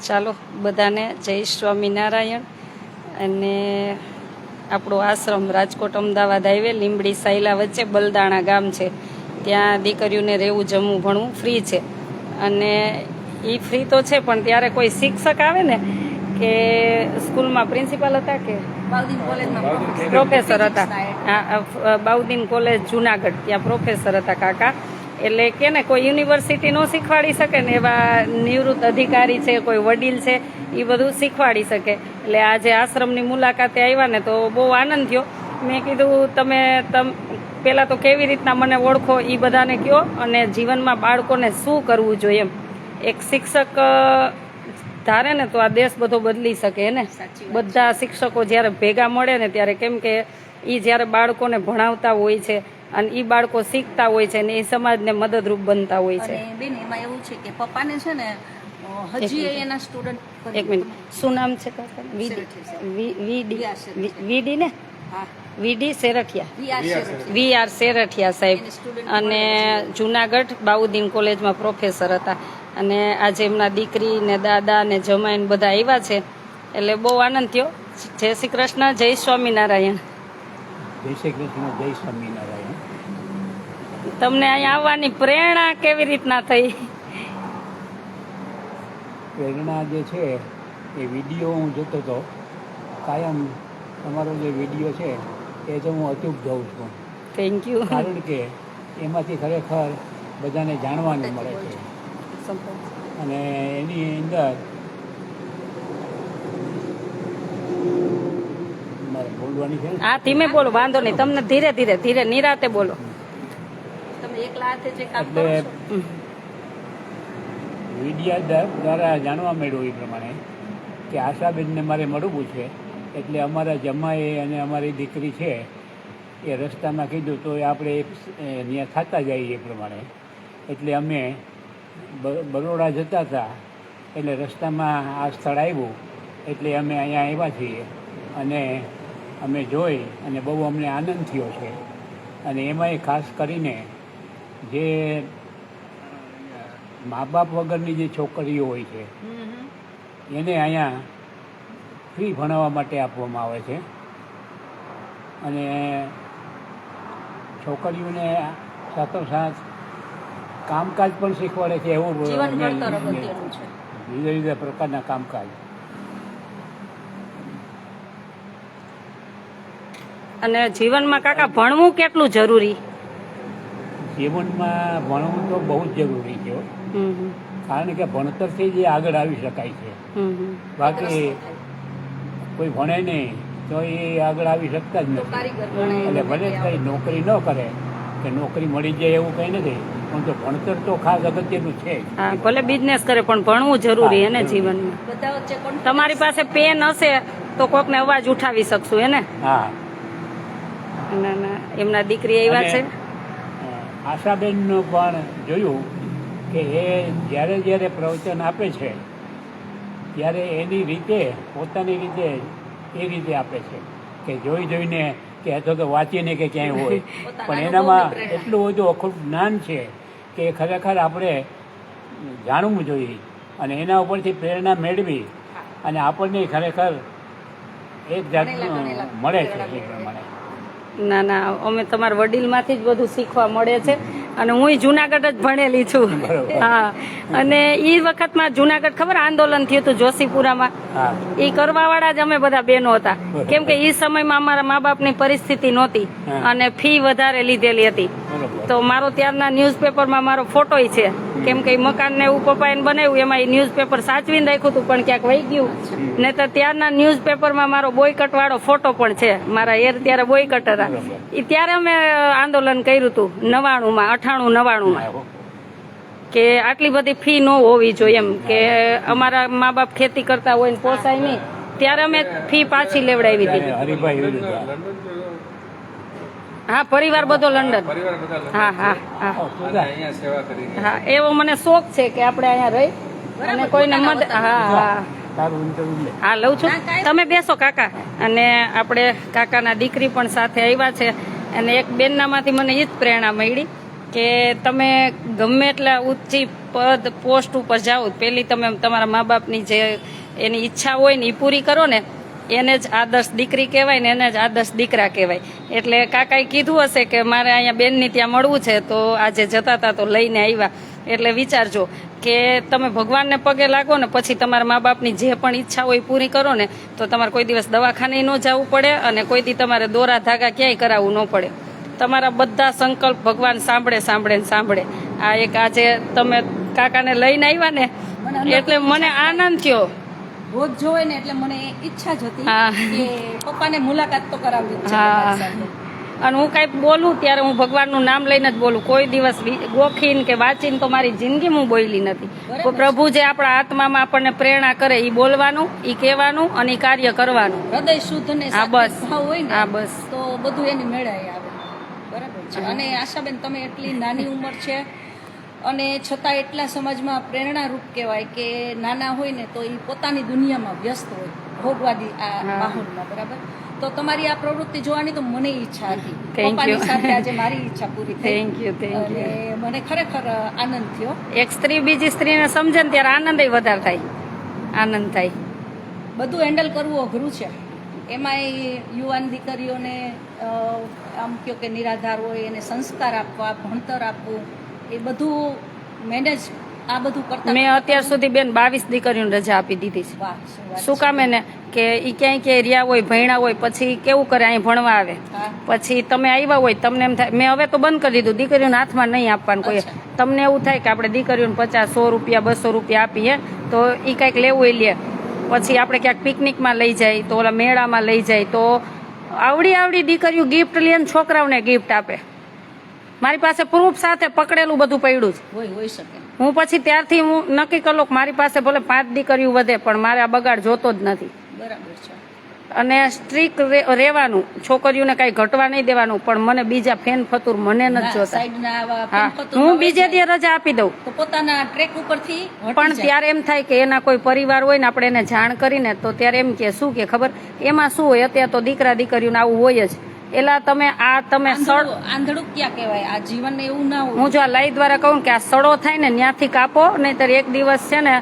ચાલો બધાને જય સ્વામિનારાયણ। અને આપણો આશ્રમ રાજકોટ અમદાવાદ હાઈવે લીંબડી સાયલા વચ્ચે બલદાણા ગામ છે, ત્યાં દીકરીઓને રહેવું જમવું ભણવું ફ્રી છે। અને એ ફ્રી તો છે, પણ ત્યારે કોઈ શિક્ષક આવે ને કે સ્કૂલમાં પ્રિન્સિપાલ હતા કે પ્રોફેસર હતા, બાઉદીન કોલેજ જુનાગઢ, ત્યાં પ્રોફેસર હતા કાકા। એટલે કે ને કોઈ યુનિવર્સિટી નો શીખવાડી શકે ને એવા નિવૃત્ત અધિકારી છે, કોઈ વડીલ છે, એ બધું શીખવાડી શકે। એટલે આજે આશ્રમની મુલાકાતે આવ્યા ને તો બહુ આનંદ થયો। મેં કીધું તમે પહેલાં તો કેવી રીતના મને ઓળખો એ બધાને કહો, અને જીવનમાં બાળકોને શું કરવું જોઈએ એમ। એક શિક્ષક ધારે ને તો આ દેશ બધો બદલી શકે ને। બધા શિક્ષકો જ્યારે ભેગા મળે ને ત્યારે, કેમ કે એ જ્યારે બાળકોને ભણાવતા હોય છે અને એ બાળકો શીખતા હોય છે ને એ સમાજને મદદરૂપ બનતા હોય છે। બેન એમાં એવું છે કે પપ્પાને છે ને હજી એના સ્ટુડન્ટ, એક મિનિટ, શું નામ છે વીડી ને? વીડી શેરઠિયા, વી.આર. શેરઠિયા સાહેબ, અને જુનાગઢ બાઉદીન કોલેજમાં પ્રોફેસર હતા। અને આજે એમના દીકરી ને દાદા ને જમાઈને બધા આવ્યા છે, એટલે બહુ આનંદ થયો। જય શ્રી કૃષ્ણ, જય સ્વામિનારાયણ। જય શ્રી કૃષ્ણ, જય સ્વામિનારાયણ। તમને અહીંયા આવવાની પ્રેરણા કેવી રીતના થઈ? પ્રેરણા જે છે એ વિડીયો હું જોતો હતો, કાયમ તમારો જે વિડીયો છે એ તો હું અચૂક જોઉં છું। Thank you. કારણ કે એમાંથી ખરેખર બધાને જાણવાનું મળે છે, અને એની અંદર મારે બોલવાની છે। હા, ધીમે બોલો, વાંધો નહીં, તમને ધીરે ધીરે ધીરે નિરાતે બોલો। તમે એકલા હાથે જે કામ એટલે કરો છો, મીડિયા દ્વારા જાણવા મળ્યું એ પ્રમાણે કે આશાબેનને મારે મળવું છે, એટલે અમારા જમાએ અને અમારી દીકરી છે એ રસ્તામાં કીધું તો આપણે ત્યાં થતા જઈએ એ પ્રમાણે। એટલે અમે બરોડા જતા હતા, એટલે રસ્તામાં આ સ્થળ આવ્યું, એટલે અમે અહીંયા આવ્યા છીએ, અને અમે જોઈ અને બહુ અમને આનંદ થયો છે। અને એમાંય ખાસ કરીને જે મા બાપ વગરની જે છોકરીઓ હોય છે એને અહીંયા ફ્રી ભણાવવા માટે આપવામાં આવે છે, અને છોકરીઓને સાથોસાથ કામકાજ પણ શીખવાડે છે, એવું જીવન ઘડતર અગત્યનું છે, જુદા જુદા પ્રકારના કામકાજ। અને જીવનમાં કાકા ભણવું કેટલું જરૂરી? જીવનમાં ભણવું તો બહુ જ જરૂરી છે, કારણ કે ભણતરથી જ આગળ આવી શકાય છે। બાકી કોઈ ભણે નહીં તો એ આગળ આવી શકતા જ નથી। એટલે ભલે કંઈ નોકરી ન કરે કે નોકરી મળી જાય એવું કંઈ નથી, પણ તો ભણતર તો ખાસ અગત્યનું છે। હા, ભલે બિઝનેસ કરે પણ ભણવું જરૂરી એને જીવનમાં। બધા વચ્ચે તમારી પાસે પેન હશે તો કોકને અવાજ ઉઠાવી શકશું એને। હા, ના ના, એમના દીકરી આવ્યા છે। આશાબેનનું પણ જોયું કે એ જ્યારે જ્યારે પ્રવચન આપે છે ત્યારે એની રીતે, પોતાની રીતે એ રીતે આપે છે કે જોઈ જોઈને કે અથવા તો વાંચીને કે ક્યાંય હોય, પણ એનામાં એટલું બધું અખૂટ જ્ઞાન છે કે ખરેખર આપણે જાણવું જોઈએ, અને એના ઉપરથી પ્રેરણા મેળવી અને આપણને ખરેખર એક જાતનું મળે છે એ પ્રમાણે। ના ના, અમે તમારા વડીલમાંથી જ બધું શીખવા મળે છે, અને હું જુનાગઢ જ ભણેલી છું। હા, અને એ વખતમાં જુનાગઢ ખબર આંદોલન થયું હતું જોશીપુરામાં, એ કરવા વાળા જ અમે બધા બહેનો હતા, કેમ કે એ સમયમાં અમારા મા બાપની પરિસ્થિતિ નહોતી અને ફી વધારે લીધેલી હતી, તો મારો ત્યારના ન્યૂઝપેપરમાં મારો ફોટો છે, કેમ કે મકાન ને એવું પપ્પાએ બનાવ્યું, એમાં એ ન્યૂઝપેપર સાચવીને રાખ્યું હતું, પણ ક્યાંક વહી ગયું ને, તો ત્યારના ન્યૂઝપેપરમાં મારો બોયકટ વાળો ફોટો પણ છે, મારા એર ત્યારે બોયકટ હતા, એ ત્યારે અમે આંદોલન કર્યું હતું 98-99 કે આટલી બધી ફી ન હોવી જોઈએ એમ, કે અમારા મા બાપ ખેતી કરતા હોય ને પોસાય નહીં, ત્યારે અમે ફી પાછી લેવડાવી હતી। હા, પરિવાર બધો લંડન। હા હા હા હા, એવો મને શોખ છે કે આપણે અહીંયા રહી અને કોઈને મદદ। હા હા હા, લઉં છું, તમે બેસો કાકા। અને આપણે કાકાના દીકરી પણ સાથે આવ્યા છે, અને એક બેનનામાંથી મને એ જ પ્રેરણા મળી કે તમે ગમે એટલા ઊંચી પદ પોસ્ટ ઉપર જાઓ, પેલી તમે તમારા મા બાપની જે એની ઈચ્છા હોય ને એ પૂરી કરો ને, એને જ આદર્શ દીકરી કહેવાય ને એને જ આદર્શ દીકરા કહેવાય. એટલે કાકાએ કીધું હશે કે મારે અહીંયા બેનની ત્યાં મળવું છે, તો આજે જતા હતા તો લઈને આવ્યા. એટલે વિચારજો કે તમે ભગવાનને પગે લાગો ને પછી તમારા મા બાપની જે પણ ઈચ્છા હોય પૂરી કરો ને, તો તમારે કોઈ દિવસ દવાખાને ન જવું પડે અને કોઈ દી તમારે દોરા ધાગા ક્યાંય કરાવવું ન પડે. તમારા બધા સંકલ્પ ભગવાન સાંભળે. આ એક આજે તમે કાકાને લઈને આવ્યા ને એટલે મને આનંદ થયો. રોજ જોવે ને એટલે મને ઈચ્છા જ હતી હા. કે પપ્પાને મુલાકાત તો કરાવવી જ છે હા. પપ્પા સાથે. અને હું કાંઈક બોલું ત્યારે હું ભગવાનનું નામ લઈને જ બોલું. કોઈ દિવસ ગોખીને કે વાંચીને તો મારી જિંદગી હું બોલી નથી. બરાબર. પ્રભુ જે આપણા આત્મામાં આપણને પ્રેરણા કરે એ બોલવાનું, એ કહેવાનું અને એ કાર્ય કરવાનું. હૃદય શુદ્ધ ને હા, બસ. સાત્વિક ભાવ હોય હા, ને બસ. તો બધું એની મેળાએ આવે. બરાબર છે. અને આશાબેન તમે એટલી નાની ઉંમર છે અને છતાં એટલા સમાજમાં પ્રેરણારૂપ કહેવાય કે નાના હોય ને તો એ પોતાની દુનિયામાં વ્યસ્ત હોય, ભોગવાદી આ માહોલમાં. બરાબર. તો તમારી આ પ્રવૃત્તિ જોવાની તો મને ઈચ્છા હતી. Thank you. પપ્પાની સાથે આજે મારી ઈચ્છા પૂરી થઈ. Thank you. અને મને ખરેખર આનંદ થયો. એક સ્ત્રી બીજી સ્ત્રીને સમજે ને ત્યારે આનંદ વધારે થાય. આનંદ થાય. બધું હેન્ડલ કરવું અઘરું છે. એમાંય યુવાન દીકરીઓને આમ કહો કે નિરાધાર હોય એને સંસ્કાર આપવા, ભણતર આપવું, એ બધું મેનેજ આ બધું કરતા મેં અત્યાર સુધી બેન 22 દીકરીઓને રજા આપી દીધી છે. વાહ, શું વાત શું કામે ને કે ઈ ક્યાંય રહ્યા હોય, ભણ્યા હોય, પછી કેવું કરે અહીં ભણવા આવે, હા. પછી તમે આવ્યા હોય તમને એમ થાય. મેં હવે તો બંધ કરી દીધું, દીકરીઓના હાથમાં નહીં આપવાનું કોઈ. અચ્છા. તમને એવું થાય કે આપણે દીકરીઓને 50, 100 રૂપિયા 200 રૂપિયા આપીએ તો ઈ કાંઈક લેવું એ લે. પછી આપણે ક્યાંક પિકનિકમાં લઈ જાય તો ઓલા મેળામાં લઈ જાય તો આવડી દીકરીઓ ગિફ્ટ લે ને છોકરાઓને ગિફ્ટ આપે. મારી પાસે પ્રૂફ સાથે પકડેલું બધું પડ્યું છે. હોઈ શકે. હું પછી ત્યારથી હું નક્કી કરું કે મારી પાસે ભલે 5 દીકરીઓ વધે પણ મારે આ બગાડ જોતો જ નથી. બરાબર છે. અને સ્ટ્રીક રહેવાનું, છોકરીઓને કઈ ઘટવા નહીં દેવાનું, પણ મને બીજા ફેન ફતુર મને નથી જોતા. સાઈડના આવા હા, ફેનફતુર હું આવે બીજે છે દી રજા આપી દઉં. તો પોતાના ટ્રેક ઉપરથી હટી પણ જાય. ત્યારે એમ થાય કે એના કોઈ પરિવાર હોય ને આપણે એને જાણ કરીને તો ત્યારે એમ કે શું કે ખબર એમાં શું હોય, અત્યારે તો દીકરા દીકરીઓને આવું હોય જ. એલા તમે આંધળું ક્યાં કહેવાય, આ જીવન એવું ના હોય. હું જો આ લાઈ દ્વારા કહું કે આ સડો થાય ને ત્યાંથી કાપો, નહીતર એક દિવસ છે ને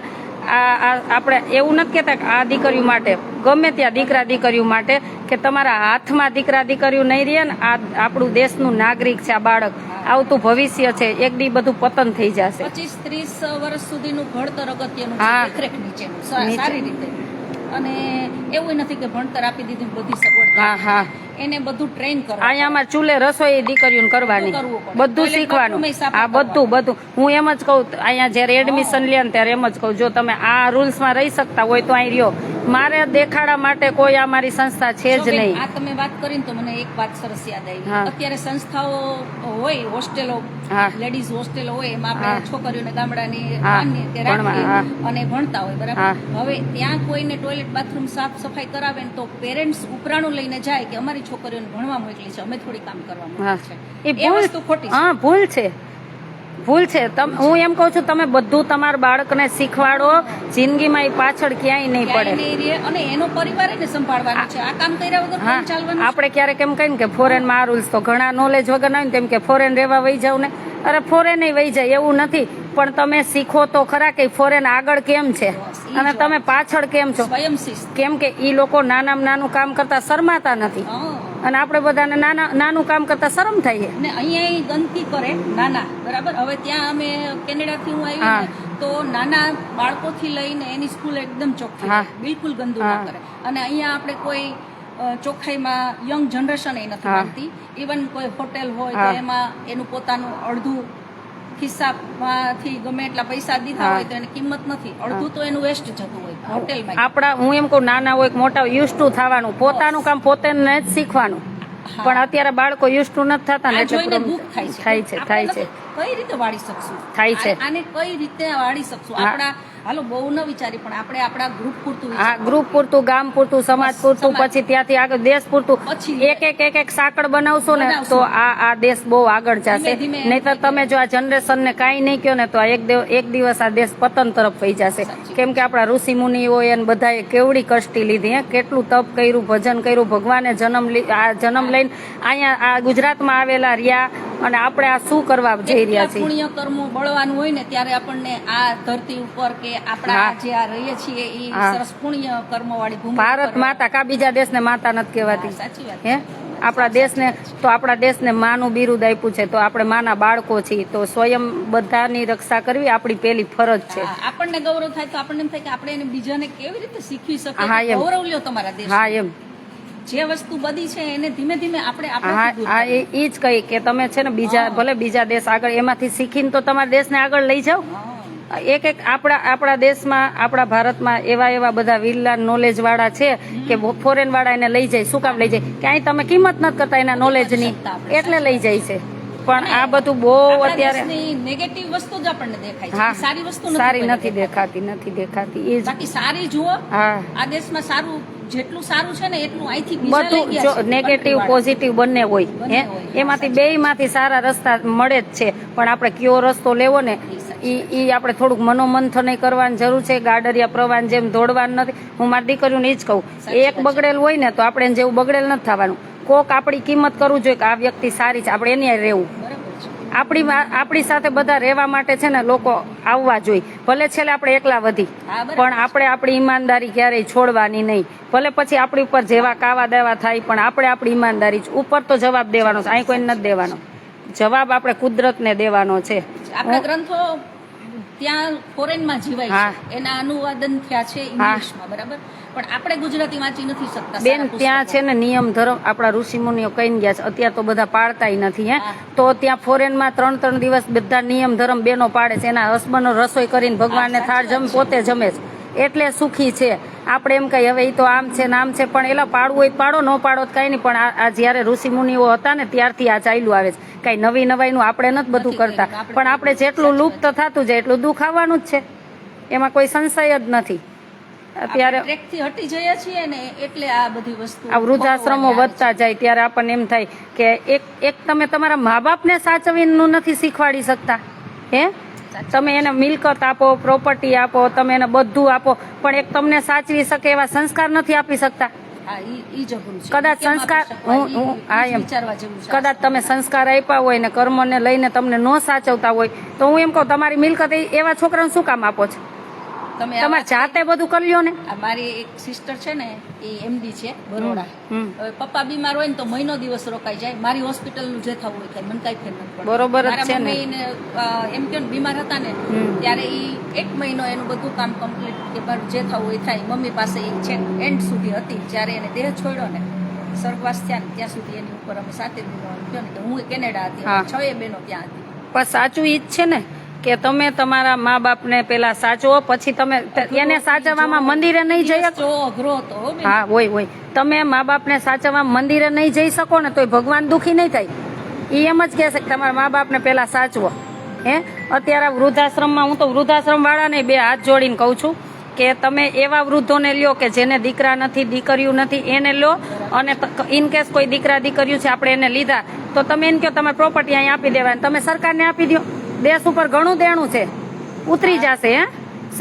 આપણે એવું નથી કહેતા કે આ દીકરીઓ માટે, ગમે ત્યાં દીકરા દીકરીઓ માટે કે તમારા હાથમાં દીકરા દીકરીઓ નહીં રહે ને, આ આપણું દેશનું નાગરિક છે, આ બાળક આવતું ભવિષ્ય છે, એક દી બધું પતન થઈ જશે. 25-30 વર્ષ સુધીનું ઘડતર અગત્યનું છે, હા. દેખરેખ નીચેનું, સારી રીતે. અને એવું નથી કે ભણતર આપી દીધું બધી સગવડ. હા હા, એને બધું ટ્રેન કરો. અહીંયા અમારે ચૂલે રસોઈ દીકરીઓને કરવાની, બધું કરવું પડે. બધું Toilet શીખવાનું. bathroom એ સાફ આ બધું હું એમ જ કહું, અહીંયા જયારે એડમિશન લે ને ત્યારે એમ જ કહું, જો તમે આ રૂલ્સમાં રહી શકતા હોય તો અહીં રહ્યો. મારે દેખાડા માટે કોઈ આ મારી સંસ્થા છે જ નહીં. આ તમે વાત કરીને તો મને એક વાત સરસ યાદ આવી. હા. અત્યારે સંસ્થાઓ હોય, હોસ્ટેલો, હા. લેડીઝ હોસ્ટેલો હોય, એમાં હા. આપણે છોકરીઓને ગામડાની હા. માનીએ કે ભણવા, રાખીએ હા. અને ભણતા હોય. બરાબર. હા. હવે ત્યાં કોઈને ટોયલેટ બાથરૂમ સાફ સફાઈ કરાવે ને તો પેરેન્ટ્સ ઉપરાણું લઈને જાય કે અમારી છોકરીઓને ભણવા મોકલી છે, અમે થોડી કામ કરવા હા. મોકલી એ છે. એ વસ્તુ ખોટી છે. હા, ભૂલ છે. હું એમ કહું છું તમે બધું તમારા બાળકને શીખવાડો, જિંદગીમાં એ પાછળ ક્યાંય નહીં ક્યાંય પડે. નહીં રહે અને એનો પરિવાર એને સંભાળવાનો છે. આ કામ કર્યા વગર હા, કેમ ચાલવાનું છે? આપણે ક્યારેક એમ કહીએ ને કે ફોરેનમાં આ રૂલ્સ, તો ઘણા નોલેજ વગર ના હોય ને તેમ કે ફોરેન રહેવા વહી જાવ ને. અરે ફોરેન વહી જાય એવું નથી, પણ તમે શીખો તો ખરા કે ફોરેન આગળ કેમ છે અને તમે પાછળ કેમ છો. સ્વયં શિસ્ત. કેમ કે ઈ લોકો નાનામાં નાનું કામ કરતા શરમાતા નથી હા. અને આપણે બધાને નાનું કામ કરતા શરમ થાય છે. અને અહીંયા ગંદકી કરે નાના. બરાબર. હવે ત્યાં અમે કેનેડાથી હું આવી હા. ને તો નાના બાળકોથી લઈને એની સ્કૂલ એકદમ ચોખ્ખી હા. છે. બિલકુલ ગંદુ ના હા. કરે. અને અહીંયા આપણે કોઈ ચોખ્ખાઈમાં યંગ જનરેશન એ નથી હા. માનતી. ઇવન કોઈ હોટેલ હોય હા. તો એમાં એનું પોતાનું અડધું ખિસ્સામાંથી ગમે એટલા પૈસા દીધા હા. હોય તો એની કિંમત નથી. અડધું તો એનું વેસ્ટ જતું હોય હોટેલમાં. આપણા હું એમ કહું નાના હોય કે મોટા યુઝ ટુ થવાનું, પોતાનું કામ પોતે જ શીખવાનું. હા. પણ અત્યારે બાળકો યુઝ ટુ નથી થતા ને આ એટલે જોઈને problem દુઃખ થાય છે. થાય છે આપણે થાય છે. નથી કઈ રીતે વાળી શકશું? થાય છે. આને કઈ રીતે વાળી શકશું? હા. આપણા હાલો બહુ ન વિચારી પણ આપણે આપણા ગ્રુપ પૂરતું હા, ગ્રુપ પૂરતું, ગામ પૂરતું, સમાજ પૂરતું, સમાજ. પછી ત્યાંથી આગળ દેશ પૂરતું. પછી એક સાંકળ બનાવશો ને બનાવશું. તો આ દેશ બહુ આગળ જશે. ધીમે ધીમે નહીતર તમે જો આ જનરેશન ને કાંઈ નહીં કહો ને તો આ એક દિવસ આ દેશ પતન તરફ વહી જશે. સાચી. કેમ કે આપણા ઋષિ મુનિઓ એને બધાએ કેવડી કષ્ટી લીધી, કેટલું તપ કર્યું, ભજન કર્યું, ભગવાને જન્મ લઈને અહીંયા આ ગુજરાતમાં આવેલા રહ્યા, અને આપણે આ શું કરવા જઈ રહ્યા એટલા છીએ. પુણ્ય કર્મો બળવાનું હોય ને ત્યારે આપણને આ ધરતી ઉપર કે આપણા હા. જે આ રહીએ છીએ એ હા. સરસ પુણ્ય કર્મ વાળી ભૂમિ ભારત ઉપર- માતા કા બીજા દેશને માતા નથી કહેવાતી. હા, સાચી વાત. હે આપણા દેશને તો આપણા દેશને માનું બિરુદ આપ્યું છે, તો આપણે માના બાળકો છીએ, તો સ્વયં બધાની રક્ષા કરવી આપણી પહેલી ફરજ છે. હા, આપણને ગૌરવ થાય તો આપણને એમ થાય કે આપણે એને બીજાને કેવી રીતે શીખવી હા, શકીએ એમ. ગૌરવ લ્યો તમારા દેશ. હા એમ. જે વસ્તુ બધી છે એને ધીમે ધીમે આપણે હા આપણાથી દૂર હા કરવી. એ જ કહી કે તમે છે ને બીજા હા. ભલે બીજા દેશ આગળ એમાંથી શીખીને તો તમારા દેશને આગળ લઈ જાઓ. હા. એક આપણા દેશમાં આપણા ભારતમાં એવા બધા વિરલા નોલેજ વાળા છે કે ફોરેન વાળા એને લઈ જાય. શું કામ લઈ જાય? કે અહીં તમે કિંમત નથી કરતા એના નોલેજની, એટલે લઈ જાય છે. પણ આ બધું બહુ આપણા અત્યારે દેશની નેગેટિવ વસ્તુ જ આપણને દેખાય છે. હા સારી વસ્તુ સારી કોઈને નથી દેખાતી એ જ. બાકી સારી જુઓ. હા આ દેશમાં સારું જેટલું સારું છે ને એટલું અહીંથી બીજા લઈ બધું ગયા જો છે. નેગેટિવ country પોઝિટિવ બંને હોય બંને હે હોય. એમાંથી બેયમાંથી સારા રસ્તા મળે જ છે. પણ આપણે કયો રસ્તો લેવો ને ઈ આપણે થોડુંક મનોમંથન કરવાની જરૂર છે. ગાડરિયા પ્રવાન જેમ દોડવાનું નથી. હું મારી દીકરીઓને એ જ કહું, એક બગડેલ હોય ને તો આપણે એને જેવું બગડેલ નથી થવાનું. કોક આપણી કિંમત કરવું જોઈએ કે આ વ્યક્તિ સારી છે, આપણે એની હારે રહેવું. બરાબર છે. આપણી સાથે બધા રહેવા માટે છે ને લોકો આવવા જોઈએ. ભલે છેલ્લે આપણે એકલા વધી, હા, બરાબર. પણ આપણે આપણી ઈમાનદારી ક્યારેય છોડવાની નહીં. ભલે પછી આપણી ઉપર જેવા કાવા દેવા થાય, પણ આપણે આપણી ઈમાનદારી ઉપર તો જવાબ દેવાનો છે. અહીં કોઈને નથી દેવાનો જવાબ, આપણે કુદરતને દેવાનો છે. આપણા ગ્રંથો ત્યાં ફોરેનમાં જીવાય હા. છે, એના અનુવાદન થયા છે ઇંગ્લિશમાં, બરાબર, પણ આપણે ગુજરાતી વાંચી નથી શકતા. બેન સારા ત્યાં પુસ્તકો. છે ને નિયમ ધર્મ આપણા ઋષિમુનિઓ કહીને ગયા છે. અત્યારે તો બધા પાડતાય નથી. હે હા. તો ત્યાં ફોરેનમાં 3-3 દિવસ બધા નિયમ ધર્મ બેનો પાડે છે. એના હસબન્ડો રસોઈ કરીને ભગવાનને હા, થાળ સાચી જમે, વાત છે. પોતે જમે છે, એટલે સુખી છે. આપણે એમ કહીએ હવે એ તો આમ છે ને આમ છે, પણ એલા પાડવું હોય પાડો, ન પાડો તો કઈ નહીં. પણ આ જયારે ઋષિમુનિઓ હતા ને ત્યારથી આ ચાલ્યું આવે છે. કઈ નવાઈનું આપણે નથી બધું નથી કરતા, કર્યું. પણ આપણે જેટલું લુપ્ત થતું જાય એટલું દુઃખ આવવાનું જ છે. એમાં કોઈ સંશય જ નથી. અત્યારે આપણે ટ્રેકથી હટી જઈએ છીએ ને એટલે આ બધી વસ્તુ આ વૃદ્ધાશ્રમો વધતા જાય ત્યારે આપણને એમ થાય કે એક તમે તમારા મા બાપને સાચવીનું નથી શીખવાડી શકતા. હે તમે એને મિલકત આપો, પ્રોપર્ટી આપો, તમે એને બધું આપો, પણ એક તમને સાચવી શકે એવા સંસ્કાર નથી આપી શકતા. હા, ઈ જ અઘરું છે. કદાચ કેમ સંસ્કાર આપી શકાય? હું ઈ હા જ એમ વિચારવા જેવું છે. કદાચ તમે સંસ્કાર આપ્યા હોય ને કર્મને લઈને તમને ન સાચવતા હોય તો હું એમ કહું તમારી મિલકત એવા છોકરાને શું કામ આપો છો? તમે આ તમારે વાત જાતે બધું કરી લ્યો ને. આ મારી એક સિસ્ટર છે ને એ એમડી છે બરોડા. હમ. હવે પપ્પા બીમાર હોય ને તો મહિનો દિવસ રોકાઈ જાય. મારી હોસ્પિટલનું જે થવું હોય થાય, મને કાંઈ ફેર નથી પડતું. બરોબર જ મારા છે ને. મમ્મીને, એમ કે બીમાર હતા ને ત્યારે ઈ 1 મહિનો એનું બધું કામ કમ્પ્લીટ કે મારું જે થવું હોય થાય. મમ્મી પાસે એ છે એન્ડ સુધી હતી. જ્યારે એને દેહ છોડ્યો ને સ્વર્ગવાસ થયા ને ત્યાં સુધી એની ઉપર અમે 7 મહિનો કહ્યો ને કે હું કેનેડા હતી, હા. 6 બહેનો ત્યાં હતી. પણ સાચું ઈ જ છે ને કે તમે તમારા મા બાપને પેલા સાચવો, પછી તમે એને સાચવવામાં મંદિરે નહીં જઈ શકો. જો અઘરો હતો હો બેન. હા હોય તમે મા બાપને સાચવવા મંદિરે નહીં જઈ શકો ને તોય ભગવાન દુખી નહીં થાય. ઈ એમ જ કહેશે કે તમારા મા બાપને પેલા સાચવો. હે અત્યારે વૃદ્ધાશ્રમમાં હું તો વૃદ્ધાશ્રમ વાળાને 2 હાથ જોડીને કહું છું કે તમે એવા વૃદ્ધોને લ્યો કે જેને દીકરા નથી, દીકરીઓ નથી, એને લ્યો. અને ઇન કેસ કોઈ દીકરા દીકરીઓ છે આપણે એને લીધા તો તમે એને કહો તમારે પ્રોપર્ટી અહીં આપી દેવાની, તમે સરકારને આપી દો. દેશ ઉપર ઘણું દેણું છે, ઉતરી જશે. હે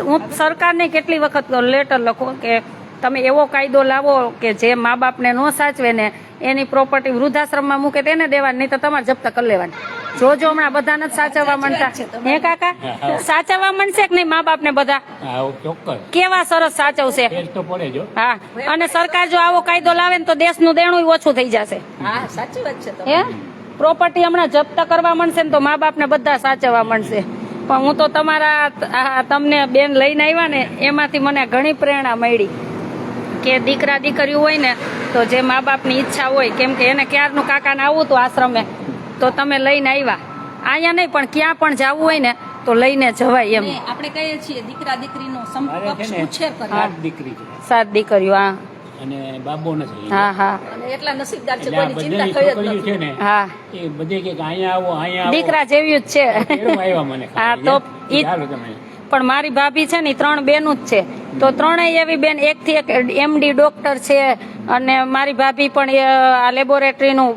હું સરકારને કેટલી વખત લેટર લખો કે તમે એવો કાયદો લાવો કે જે મા બાપને ન સાચવે ને એની પ્રોપર્ટી વૃદ્ધાશ્રમમાં મૂકે તેને દેવાની, નહીં તો તમારે જપ્ત કરી લેવાની. જોજો હમણાં બધા નથી સાચવવા માંડતા. હે કાકા સાચવવા માંડશે કે નહીં મા બાપને બધા? હા, ચોક્કસ કેવા સરસ સાચવશે. ફેર તો પડે જો. હા, અને સરકાર જો આવો કાયદો લાવે ને તો દેશનું દેણું ઓછું થઈ જશે. હા, સાચી વાત છે હે પ્રોપર્ટી હમણાં જપ્ત કરવા માંડશે ને તો મા બાપને બધા સાચવવા માંડશે. પણ હું તો તમારા તમને બેન લઈને આવ્યા ને એમાંથી મને ઘણી પ્રેરણા મળી કે દીકરા દીકરીઓ હોય ને તો જે મા બાપની ઈચ્છા હોય, કેમ કે એને ક્યારનું કાકાને આવવું હતું આશ્રમે તો તમે લઈને આવ્યા. અહીંયા નહીં પણ ક્યાં પણ જવું હોય ને તો લઈને જવાય એમ. ને આપણે કહીએ છીએ દીકરા દીકરીનો મારે છે સમકક્ષ ને ઉછેર કરે. 8 દીકરી છે 7 દીકરીઓ. હા અને બાબો નથી. હા હા અને એટલા નસીબદાર છે, એટલે આ કોઈની ચિંતા બધાની થઈ જ છોકરીઓ છે નથી. ને હા એ બધે કે અહીંયા આવો અહીંયા આવો. દીકરા જેવી જ છે. કેવું આવ્યા મને હા, ખાલી, તો હે? ઈ- ચાલો તમે. પણ મારી ભાભી છે ને 3 બેનું જ છે, તો 3 એવી બેન, એકથી એક એમડી ડોક્ટર છે, અને મારી ભાભી પણ આ લેબોરેટરીનું,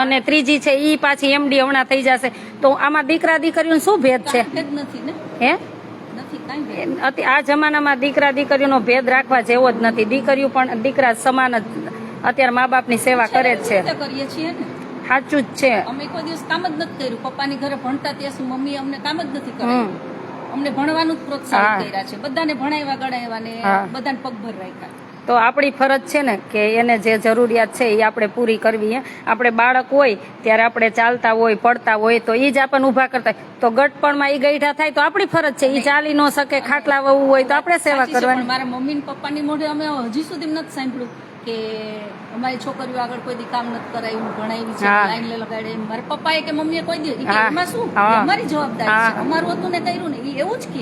અને ત્રીજી છે ઈ પાછી એમડી હમણાં થઈ જશે. તો આમાં દીકરા દીકરીઓનો શું ભેદ છે? કાંઈ જ નથી ને, હે નથી કાંઈ ભેદ. આ જમાનામાં દીકરા દીકરીઓનો ભેદ રાખવા જેવો જ નથી. દીકરીઓ પણ દીકરા સમાન જ અત્યારે મા બાપની સેવા કરે જ છે. રીતે કરીએ છીએ ને. સાચું જ છે. અમે કોઈ દિવસ કામ જ નથી કર્યું. પપ્પાની ઘરે ભણતા ત્યાં સુધી મમ્મીએ અમને કામ જ નથી કર્યું. અમને ભણવાનું જ પ્રોત્સાહન કર્યા છે. બધાને ભણાવ્યા ગણાવ્યા ને બધાને પગભર રાખ્યા. તો આપણી ફરજ છે ને કે એને જે જરૂરિયાત છે એ આપણે પૂરી કરવી. આપણે બાળક હોય ત્યારે આપણે ચાલતા હોય પડતા હોય તો એ જ આપણને ઊભા કરતા હોય. તો ગટપણમાં એ ગઈઢા થાય તો આપણી ફરજ છે. એ ચાલી ન શકે, ખાટલા વવું હોય તો આપણે સેવા કરવાની. મારા મમ્મી ને પપ્પાની મોઢે અમે હજી સુધી નથી સાંભળ્યું કે અમારી છોકરીઓ આગળ કોઈ દી કામ નથી કરાયું, ભણાવી છે, લાઈન લગાડે. મારા પપ્પાએ કે મમ્મીએ કોઈ દી એમાં શું, અમારી જવાબદારી છે. અમારું હતું ને કર્યું ને, એ એવું જ કે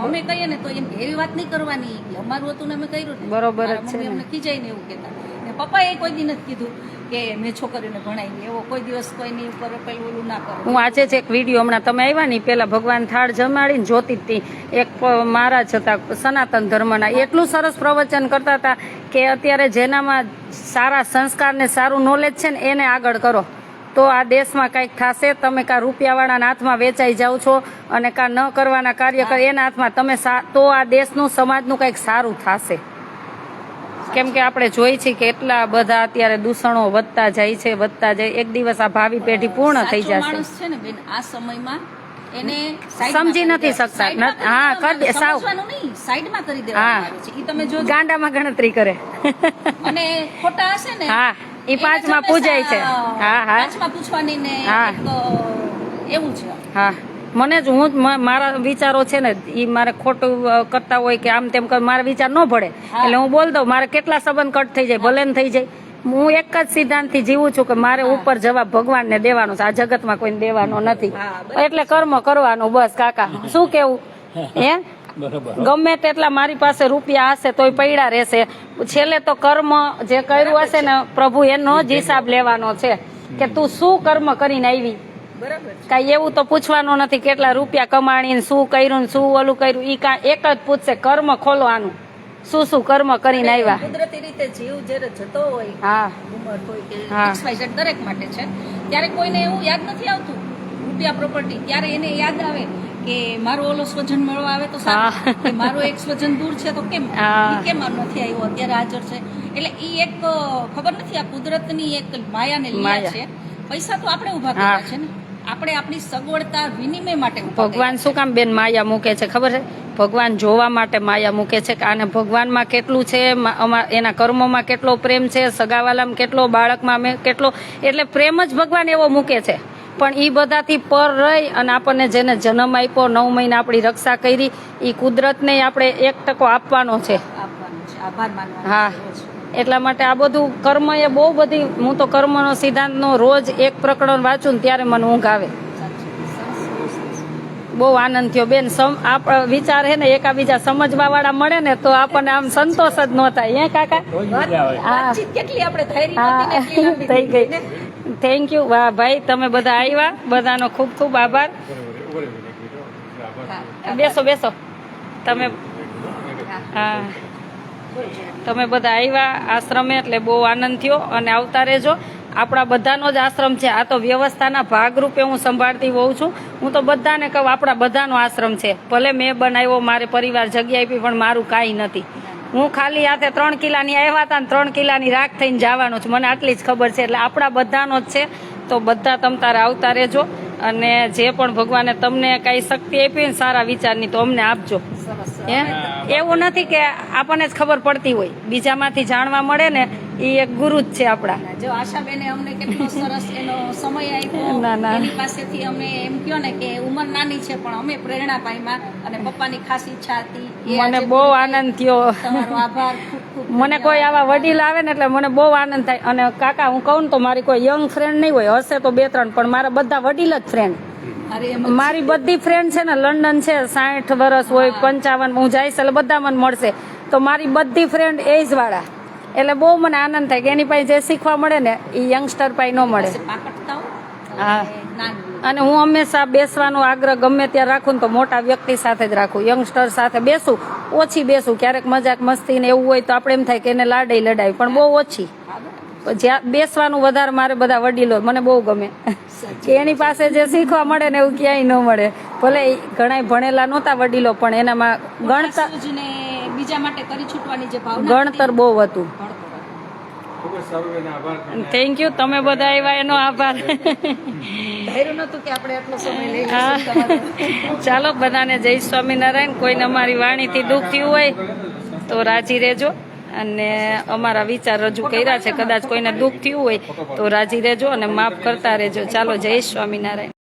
અમે કહીએ ને તો એમ એવી વાત નહીં કરવાની, અમારું હતું ને અમે કર્યું ને. બરોબર જ છે. અમને ખીજાય ને એવું કહેતા. ને પપ્પાએ કોઈ દી નથી કીધું કે મેં છોકરીને ભણાવી. એવો કોઈ દિવસ કોઈની ઉપર પેલું ઓલું ના કરો. હું આજે જ એક વિડીયો હમણાં તમે આવ્યા ને પેલા ભગવાન થાળ જમાડીને જોતી હતી. એક મહારાજ હતા સનાતન ધર્મના, એટલું સરસ પ્રવચન કરતા હતા કે અત્યારે જેનામાં સારા સંસ્કાર ને સારું નોલેજ છે ને એને આગળ કરો તો આ દેશમાં કંઈક થશે. તમે કાં રૂપિયાવાળાના હાથમાં વેચાઈ જાઓ છો અને કાં ન કરવાના કાર્ય કરે એના હાથમાં તમે તો આ દેશનું સમાજનું કંઈક સારું થશે. કેમ કે આપણે જોઈ છીએ કે એટલા બધા અત્યારે દૂષણો વધતા જાય છે, વધતા જાય. એક દિવસ આ ભાવિ પેઢી પૂર્ણ થઈ જશે. માણસ છે ને બેન, આ સમયમાં એને સમજી નથી શકતા. હા, કરી સાવ સાઈડમાં કરી દેવામાં આવે છે. ઈ તમે જો ગાંડામાં ગણતરી કરે અને ખોટા હશે ને, હા, ઈ પાંચમાં પૂજાય છે. હા, હા, પાંચમાં પૂછવાની ને એવું છે. હા, મને જ હું મારા વિચારો છે ને એ મારે ખોટું કરતા હોય કે આમ તેમ મારા વિચાર ન ભળે એટલે હું બોલ દઉં. મારે કેટલા સંબંધ કટ થઈ જાય, ભલે ને થઈ જાય. હું એક જ સિદ્ધાંતથી જીવું છું કે મારે ઉપર જવાબ ભગવાનને દેવાનો છે. આ જગતમાં કોઈને દેવાનો નથી. એટલે કર્મ કરવાનું બસ. કાકા શું કેવું? હે, ગમે તેટલા મારી પાસે રૂપિયા હશે તોય પૈડા રહેશે. છેલ્લે તો કર્મ જે કર્યું હશે ને પ્રભુ એનો જ હિસાબ લેવાનો છે કે તું શું કર્મ કરીને આવી. કઈ એવું તો પૂછવાનું નથી કેટલા રૂપિયા કમાણી, શું કર્યું ને શું ઓલું કર્યું. ઈ એક જ પૂછશે કર્મ ખોલવાનું, શું શું કર્મ કરીને આવ્યા. કુદરતી રીતે જીવ જ્યારે જતો હોય, હા, ઉંમર હોય કે XYZ દરેક માટે છે, ત્યારે કોઈને એવું યાદ નથી આવતું રૂપિયા પ્રોપર્ટી. ત્યારે એને યાદ આવે કે મારો ઓલો સ્વજન મળવા આવે તો સારું, કે મારો એક સ્વજન દૂર છે તો કેમ કેમ નથી આવ્યો, અત્યારે હાજર છે. એટલે ઈ એક ખબર નથી, આ કુદરતની એક માયાને લીલા છે. પૈસા તો આપણે ઉભા કર્યા છે ને, આપણે આપણી સગવડતા વિનિમય માટે. ભગવાન શું કામ બેન માયા મૂકે છે ખબર છે? ભગવાન જોવા માટે માયા મૂકે છે કે આને ભગવાનમાં કેટલું છે, એના કર્મોમાં કેટલો પ્રેમ છે, સગાવાલામાં કેટલો, બાળકમાં કેટલો. એટલે પ્રેમ જ ભગવાન એવો મૂકે છે. પણ એ બધાથી પર રહી અને આપણને જેને જન્મ આપ્યો, 9 મહિના આપણી રક્ષા કરી, એ કુદરતને આપણે 1% આપવાનો છે. આભાર માનવાનો. હા, એટલા માટે આ બધું કર્મ એ બહુ બધી. હું તો કર્મનો સિદ્ધાંતનો રોજ એક પ્રકરણ વાંચું ને ત્યારે મને ઊંઘ આવે. બહુ આનંદ થયો બેન. વિચાર હે ને એકાબીજા સમજવા વાળા મળે ને તો આપણને આમ સંતોષ જ ન થાય. હે કાકા? કેટલી આપણે થઈ ગઈ. Thank you. વાહ ભાઈ, તમે બધા આવ્યા, બધાનો ખૂબ ખૂબ આભાર. બેસો બેસો. તમે હા, તમે બધા આવ્યા આશ્રમે એટલે બહુ આનંદ થયો. અને આવતા રહેજો. આપણા બધાનો જ આશ્રમ છે. આ તો વ્યવસ્થાના ભાગરૂપે હું સંભાળતી હોઉં છું. હું તો બધાને કહું આપણા બધાનો આશ્રમ છે. ભલે મેં બનાવ્યો, મારે પરિવાર જગ્યા આપી, પણ મારું કાંઈ નથી. હું ખાલી હાથે 3 કિલ્લાની આવ્યા હતા ને 3 કિલ્લાની રાખ થઈને જવાનું છું. મને આટલી જ ખબર છે. એટલે આપણા બધાનો જ છે. તો બધા તમ તારે આવતા રહેજો. અને જે પણ ભગવાને તમને કઈ શક્તિ આપી ને સારા વિચારની તો અમને આપજો. એવું નથી કે આપણને જ ખબર પડતી હોય, બીજામાંથી જાણવા મળે ને એ એક ગુરુ જ છે આપણા. જો આશાબેને અમને કેટલો સરસ એનો સમય આપ્યો. એની પાસેથી અમે એમ કહો ને કે ઉંમર નાની છે પણ અમે પ્રેરણા પામ્યા અને પપ્પાની ખાસ ઈચ્છા હતી. મને બહુ આનંદ થયો. તમારો આભાર. મને કોઈ આવા વડીલ આવે ને એટલે મને બહુ આનંદ થાય. અને કાકા હું કહું તો મારી કોઈ યંગ ફ્રેન્ડ નહીં હોય, હશે તો 2-3, પણ મારા બધા વડીલ જ ફ્રેન્ડ. મારી બધી ફ્રેન્ડ છે ને લંડન છે, 60 વર્ષ હોય, 55, હું જઈશ એટલે બધા મને મળશે. તો મારી બધી ફ્રેન્ડ એજ વાળા. એટલે બહુ મને આનંદ થાય કે એની પાસે જે શીખવા મળે ને એ યંગસ્ટર પાસે ન મળે. હા, અને હું હંમેશા બેસવાનો આગ્રહ ગમે ત્યાં રાખું ને તો મોટા વ્યક્તિ સાથે જ રાખું. યંગસ્ટર સાથે બેસું, ઓછી બેસું. ક્યારેક મજાક મસ્તી ને એવું હોય તો આપણે એમ થાય કે એને લાડે લડાવી, પણ બહુ ઓછી. જ્યાં બેસવાનું વધારે મારે બધા વડીલો મને બહુ ગમે કે એની પાસે જે શીખવા મળે ને એવું ક્યાંય ન મળે. ભલે ઘણા ભણેલા નહોતા વડીલો, પણ એનામાં ગણતર બીજા માટે કરી છૂટવાની જે ભાવના, ગણતર બહુ હતું. ખૂબ જ સારું એને આભાર. થેન્ક યુ, તમે બધા આવ્યા એનો આભાર. ધાર્યું નહોતું કે આપણે એટલો સમય લઈ હા. લઈશું તમારો. ચાલો બધાને જય સ્વામિનારાયણ. કોઈને અમારી વાણીથી દુઃખ થયું હોય તો રાજી રહેજો, અને અમારા વિચાર રજૂ કર્યા છે, કદાચ કોઈને દુઃખ થયું હોય તો રાજી રહેજો અને માફ કરતા રહેજો. ચાલો, જય સ્વામિનારાયણ.